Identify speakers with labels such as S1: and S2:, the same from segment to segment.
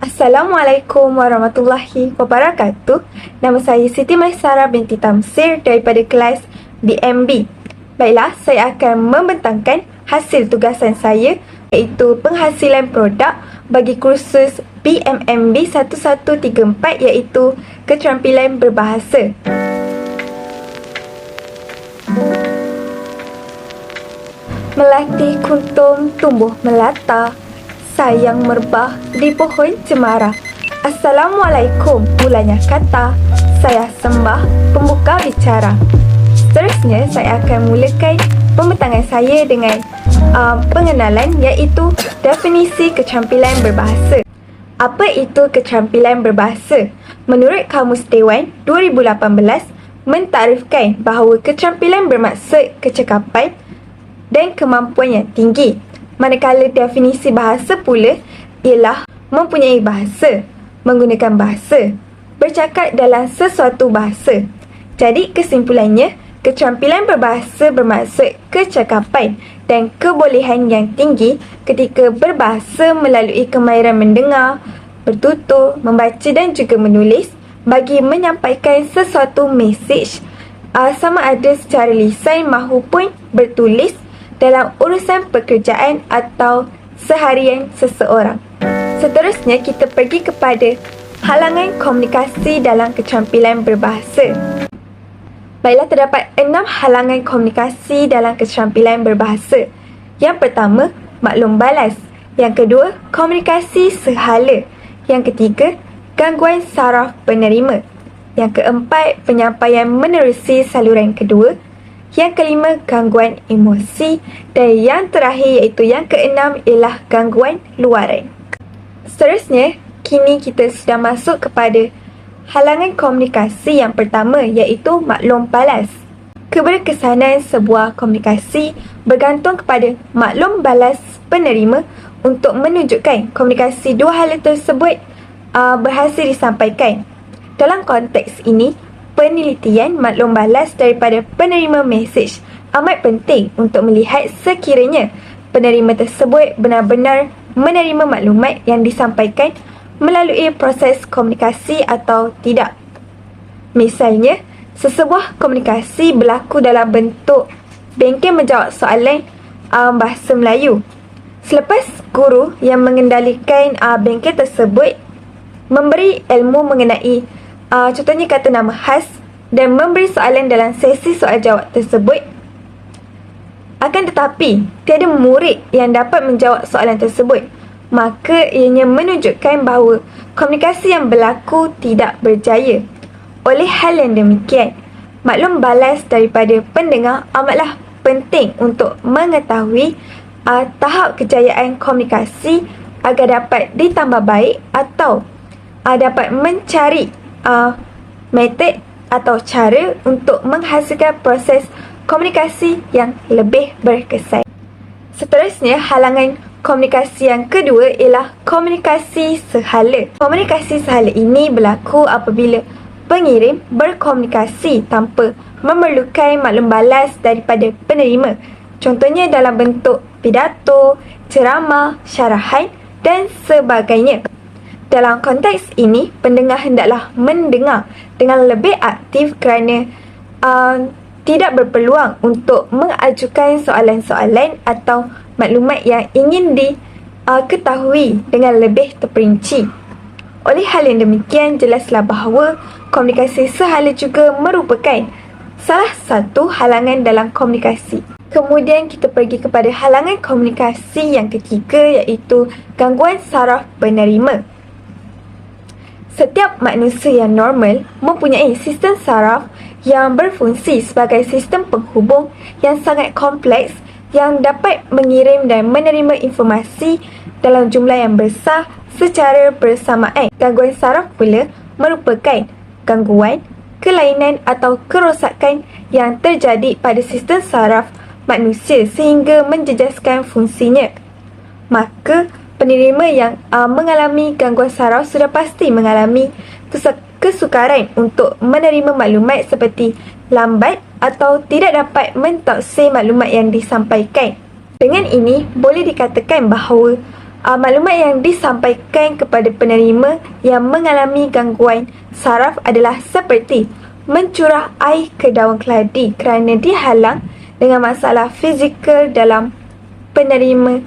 S1: Assalamualaikum warahmatullahi wabarakatuh. Nama saya Siti Maisara binti Tamsir daripada kelas BMB. Baiklah, saya akan membentangkan hasil tugasan saya iaitu penghasilan produk bagi kursus BMMB 1134 iaitu keterampilan berbahasa. Melatih kuntum tumbuh melata, sayang merbah di pohon cemara. Assalamualaikum, mulanya kata, saya sembah pembuka bicara. Seterusnya, saya akan mulakan pembentangan saya dengan pengenalan iaitu definisi keterampilan berbahasa. Apa itu keterampilan berbahasa? Menurut Kamus Dewan 2018, mentarifkan bahawa keterampilan bermaksud kecekapan dan kemampuan yang tinggi. Manakala definisi bahasa pula ialah mempunyai bahasa, menggunakan bahasa, bercakap dalam sesuatu bahasa. Jadi kesimpulannya, keterampilan berbahasa bermaksud kecakapan dan kebolehan yang tinggi ketika berbahasa melalui kemahiran mendengar, bertutur, membaca dan juga menulis bagi menyampaikan sesuatu mesej sama ada secara lisan maupun bertulis dalam urusan pekerjaan atau seharian seseorang. Seterusnya, kita pergi kepada halangan komunikasi dalam keterampilan berbahasa. Baiklah, terdapat 6 halangan komunikasi dalam keterampilan berbahasa. Yang pertama, maklum balas. Yang kedua, komunikasi sehala. Yang ketiga, gangguan saraf penerima. Yang keempat, penyampaian menerusi saluran kedua. Yang kelima, gangguan emosi. Dan yang terakhir iaitu yang keenam ialah gangguan luaran. Seterusnya, kini kita sudah masuk kepada halangan komunikasi yang pertama iaitu maklum balas. Keberkesanan sebuah komunikasi bergantung kepada maklum balas penerima untuk menunjukkan komunikasi dua hala tersebut berhasil disampaikan. Dalam konteks ini, penelitian maklum balas daripada penerima mesej amat penting untuk melihat sekiranya penerima tersebut benar-benar menerima maklumat yang disampaikan melalui proses komunikasi atau tidak. Misalnya, sesebuah komunikasi berlaku dalam bentuk bengkel menjawab soalan bahasa Melayu. Selepas guru yang mengendalikan bengkel tersebut memberi ilmu mengenai contohnya kata nama khas dan memberi soalan dalam sesi soal jawab tersebut. Akan tetapi, tiada murid yang dapat menjawab soalan tersebut. Maka ianya menunjukkan bahawa komunikasi yang berlaku tidak berjaya. Oleh hal yang demikian, maklum balas daripada pendengar amatlah penting untuk mengetahui tahap kejayaan komunikasi agar dapat ditambah baik atau dapat mencari metod atau cara untuk menghasilkan proses komunikasi yang lebih berkesan. Seterusnya, halangan komunikasi yang kedua ialah komunikasi sehala. Komunikasi sehala ini berlaku apabila pengirim berkomunikasi tanpa memerlukan maklum balas daripada penerima. Contohnya dalam bentuk pidato, ceramah, syarahan dan sebagainya. Dalam konteks ini, pendengar hendaklah mendengar dengan lebih aktif kerana tidak berpeluang untuk mengajukan soalan-soalan atau maklumat yang ingin diketahui dengan lebih terperinci. Oleh hal yang demikian, jelaslah bahawa komunikasi sehala juga merupakan salah satu halangan dalam komunikasi. Kemudian kita pergi kepada halangan komunikasi yang ketiga iaitu gangguan saraf penerima. Setiap manusia yang normal mempunyai sistem saraf yang berfungsi sebagai sistem penghubung yang sangat kompleks yang dapat mengirim dan menerima informasi dalam jumlah yang besar secara bersamaan. Gangguan saraf pula merupakan gangguan, kelainan atau kerosakan yang terjadi pada sistem saraf manusia sehingga menjejaskan fungsinya. Maka penerima yang mengalami gangguan saraf sudah pasti mengalami kesukaran untuk menerima maklumat seperti lambat atau tidak dapat mentaksir maklumat yang disampaikan. Dengan ini, boleh dikatakan bahawa Maklumat yang disampaikan kepada penerima yang mengalami gangguan saraf adalah seperti mencurah air ke daun keladi kerana dihalang dengan masalah fizikal dalam penerima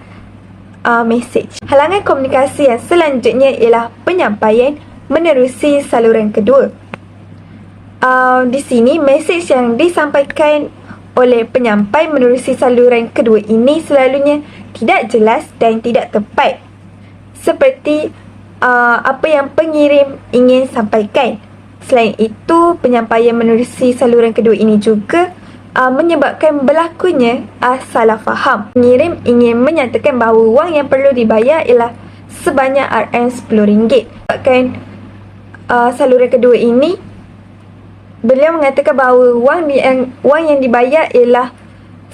S1: mesej. Halangan komunikasi yang selanjutnya ialah penyampaian menerusi saluran kedua. Di sini mesej yang disampaikan oleh penyampai menerusi saluran kedua ini selalunya tidak jelas dan tidak tepat, seperti apa yang pengirim ingin sampaikan. Selain itu, penyampaian menerusi saluran kedua ini juga menyebabkan berlakunya salah faham. Pengirim ingin menyatakan bahawa wang yang perlu dibayar ialah sebanyak RM10. Sebabkan saluran kedua ini, beliau mengatakan bahawa wang yang dibayar ialah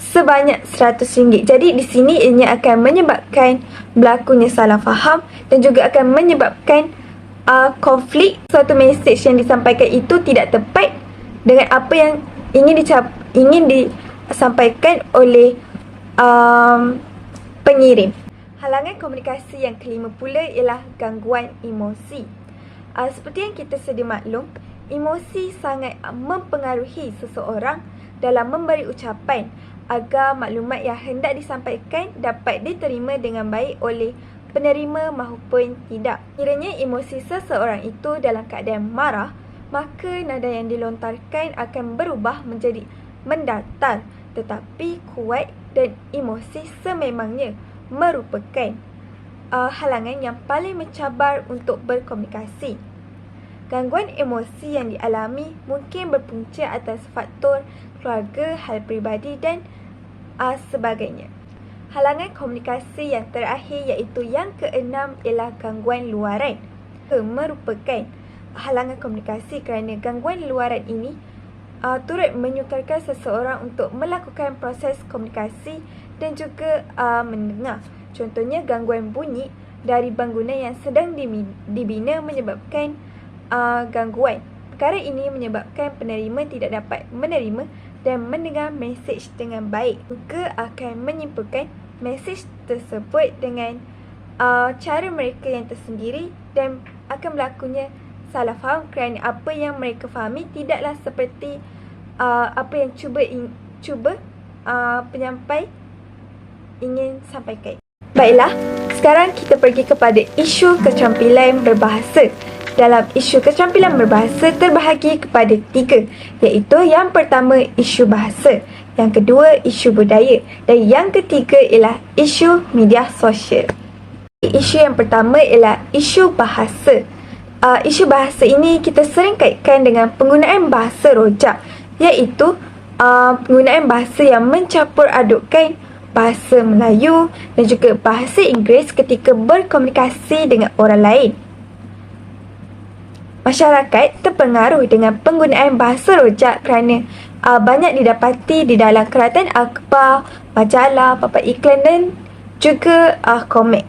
S1: sebanyak RM100. Jadi di sini ianya akan menyebabkan berlakunya salah faham dan juga akan menyebabkan konflik. Suatu mesej yang disampaikan itu tidak tepat dengan apa yang ingin disampaikan oleh pengirim. Halangan komunikasi yang kelima pula ialah gangguan emosi. Seperti yang kita sedia maklum, emosi sangat mempengaruhi seseorang dalam memberi ucapan agar maklumat yang hendak disampaikan dapat diterima dengan baik oleh penerima maupun tidak. Kiranya emosi seseorang itu dalam keadaan marah, maka nada yang dilontarkan akan berubah menjadi mendatar tetapi kuat, dan emosi sememangnya merupakan halangan yang paling mencabar untuk berkomunikasi. Gangguan emosi yang dialami mungkin berpunca atas faktor keluarga, hal peribadi dan sebagainya. Halangan komunikasi yang terakhir iaitu yang keenam ialah gangguan luaran. Merupakan halangan komunikasi kerana gangguan luaran ini turut menyukarkan seseorang untuk melakukan proses komunikasi dan juga mendengar. Contohnya gangguan bunyi dari bangunan yang sedang dibina menyebabkan gangguan. Perkara ini menyebabkan penerima tidak dapat menerima dan mendengar mesej dengan baik. Juga akan menyimpulkan mesej tersebut dengan cara mereka yang tersendiri dan akan berlakunya salah faham kerana apa yang mereka fahami tidaklah seperti apa yang cuba penyampai ingin sampaikan. Baiklah, sekarang kita pergi kepada isu keterampilan berbahasa. Dalam isu keterampilan berbahasa terbahagi kepada 3, iaitu yang pertama isu bahasa, yang kedua isu budaya dan yang ketiga ialah isu media sosial. Isu yang pertama ialah isu bahasa. Isu bahasa ini kita sering kaitkan dengan penggunaan bahasa rojak, iaitu penggunaan bahasa yang mencampur adukkan bahasa Melayu dan juga bahasa Inggeris ketika berkomunikasi dengan orang lain. Masyarakat terpengaruh dengan penggunaan bahasa rojak kerana banyak didapati di dalam keratan akhbar, majalah, papan iklan dan juga komik.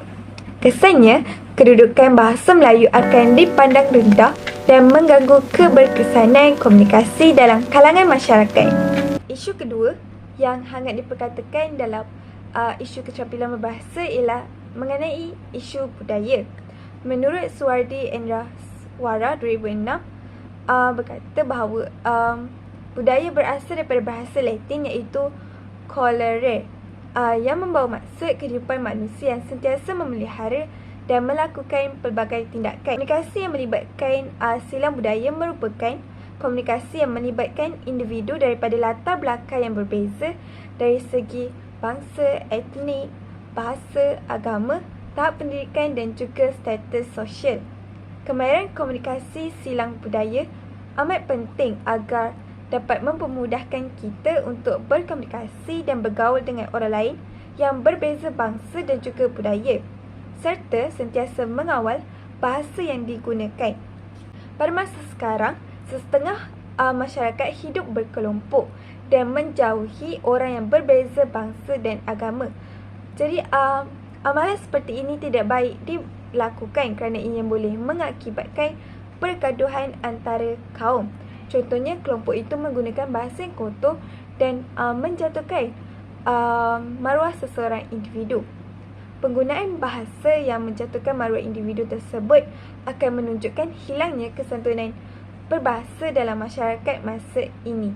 S1: Kesannya, kedudukan bahasa Melayu akan dipandang rendah dan mengganggu keberkesanan komunikasi dalam kalangan masyarakat. Isu kedua yang hangat diperkatakan dalam isu keterampilan berbahasa ialah mengenai isu budaya. Menurut Suwardi Endra Wara 2006 berkata bahawa budaya berasal daripada bahasa Latin iaitu colere, yang membawa maksud kehidupan manusia yang sentiasa memelihara dan melakukan pelbagai tindakan. Komunikasi yang melibatkan silang budaya merupakan komunikasi yang melibatkan individu daripada latar belakang yang berbeza dari segi bangsa, etnik, bahasa, agama, tahap pendidikan dan juga status sosial. Kemahiran komunikasi silang budaya amat penting agar dapat mempermudahkan kita untuk berkomunikasi dan bergaul dengan orang lain yang berbeza bangsa dan juga budaya, serta sentiasa mengawal bahasa yang digunakan. Pada masa sekarang, setengah masyarakat hidup berkelompok dan menjauhi orang yang berbeza bangsa dan agama. Jadi, amalan seperti ini tidak baik dilakukan kerana ia boleh mengakibatkan pergaduhan antara kaum. Contohnya, kelompok itu menggunakan bahasa yang kotor dan menjatuhkan maruah seseorang individu. Penggunaan bahasa yang menjatuhkan maruah individu tersebut akan menunjukkan hilangnya kesantunan berbahasa dalam masyarakat masa ini.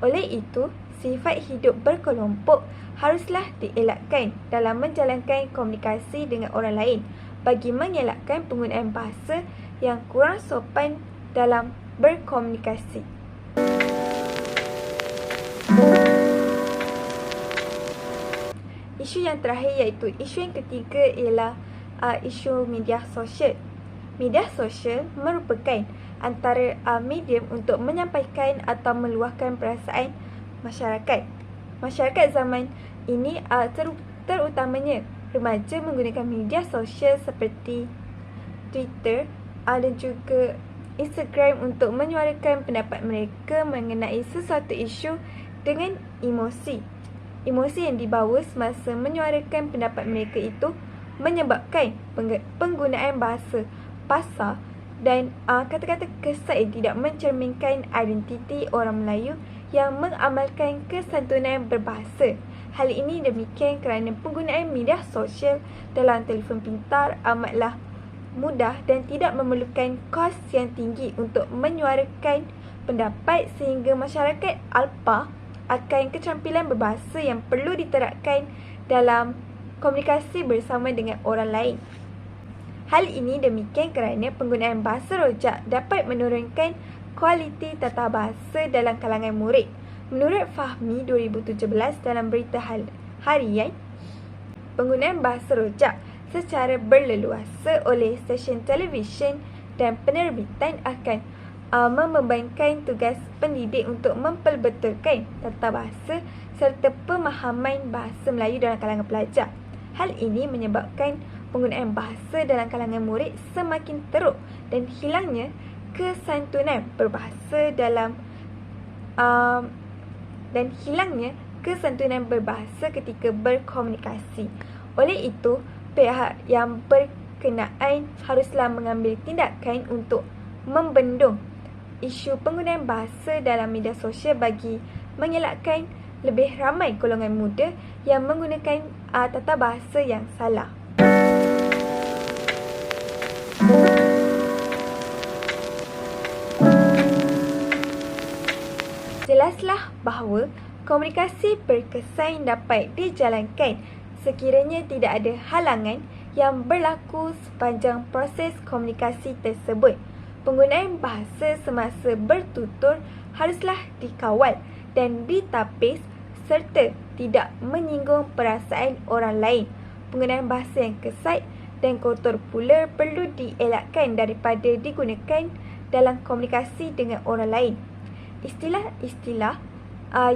S1: Oleh itu, sifat hidup berkelompok haruslah dielakkan dalam menjalankan komunikasi dengan orang lain bagi mengelakkan penggunaan bahasa yang kurang sopan dalam berkomunikasi. Isu yang terakhir iaitu isu yang ketiga ialah isu media sosial. Media sosial merupakan antara medium untuk menyampaikan atau meluahkan perasaan masyarakat. Masyarakat zaman ini terutamanya remaja menggunakan media sosial seperti Twitter dan juga Instagram untuk menyuarakan pendapat mereka mengenai sesuatu isu dengan emosi. Emosi yang dibawa semasa menyuarakan pendapat mereka itu menyebabkan penggunaan bahasa pasar dan kata-kata kesat yang tidak mencerminkan identiti orang Melayu yang mengamalkan kesantunan berbahasa. Hal ini demikian kerana penggunaan media sosial dalam telefon pintar amatlah mudah dan tidak memerlukan kos yang tinggi untuk menyuarakan pendapat sehingga masyarakat alpa akan keterampilan berbahasa yang perlu diterapkan dalam komunikasi bersama dengan orang lain. Hal ini demikian kerana penggunaan bahasa rojak dapat menurunkan kualiti tata bahasa dalam kalangan murid. Menurut Fahmi 2017 dalam berita harian, penggunaan bahasa rojak secara berleluasa oleh stesen televisyen dan penerbitan akan membebankan tugas pendidik untuk memperbetulkan tata bahasa serta pemahaman bahasa Melayu dalam kalangan pelajar. Hal ini menyebabkan penggunaan bahasa dalam kalangan murid semakin teruk dan hilangnya kesantunan berbahasa ketika berkomunikasi. Oleh itu, pihak yang berkenaan haruslah mengambil tindakan untuk membendung isu penggunaan bahasa dalam media sosial bagi mengelakkan lebih ramai golongan muda yang menggunakan tata bahasa yang salah. Jelaslah bahawa komunikasi berkesan dapat dijalankan sekiranya tidak ada halangan yang berlaku sepanjang proses komunikasi tersebut. Penggunaan bahasa semasa bertutur haruslah dikawal dan ditapis serta tidak menyinggung perasaan orang lain. Penggunaan bahasa yang kesat dan kotor pula perlu dielakkan daripada digunakan dalam komunikasi dengan orang lain. Istilah-istilah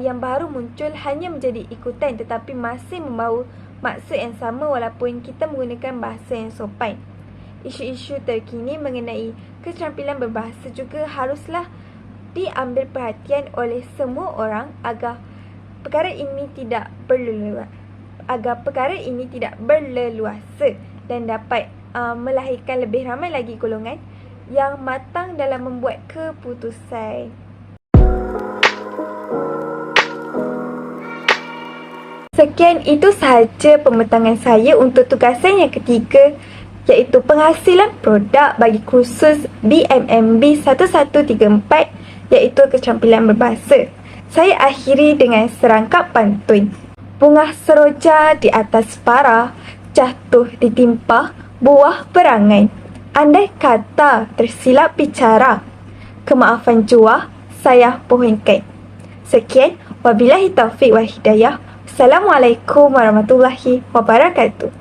S1: yang baru muncul hanya menjadi ikutan tetapi masih membawa maksud yang sama walaupun kita menggunakan bahasa yang sopan. Isu-isu terkini mengenai keterampilan berbahasa juga haruslah diambil perhatian oleh semua orang agar perkara ini tidak berleluasa dan dapat melahirkan lebih ramai lagi golongan yang matang dalam membuat keputusan. Sekian itu sahaja pembentangan saya untuk tugasan yang ketiga, iaitu penghasilan produk bagi kursus BMMB 1134, iaitu keterampilan berbahasa. Saya akhiri dengan serangkap pantun. Bunga seroja di atas para, jatuh ditimpa buah perangai. Andai kata tersilap bicara, kemaafan jua saya pohonkan. Sekian, wabillahi taufiq wal hidayah. Assalamualaikum warahmatullahi wabarakatuh.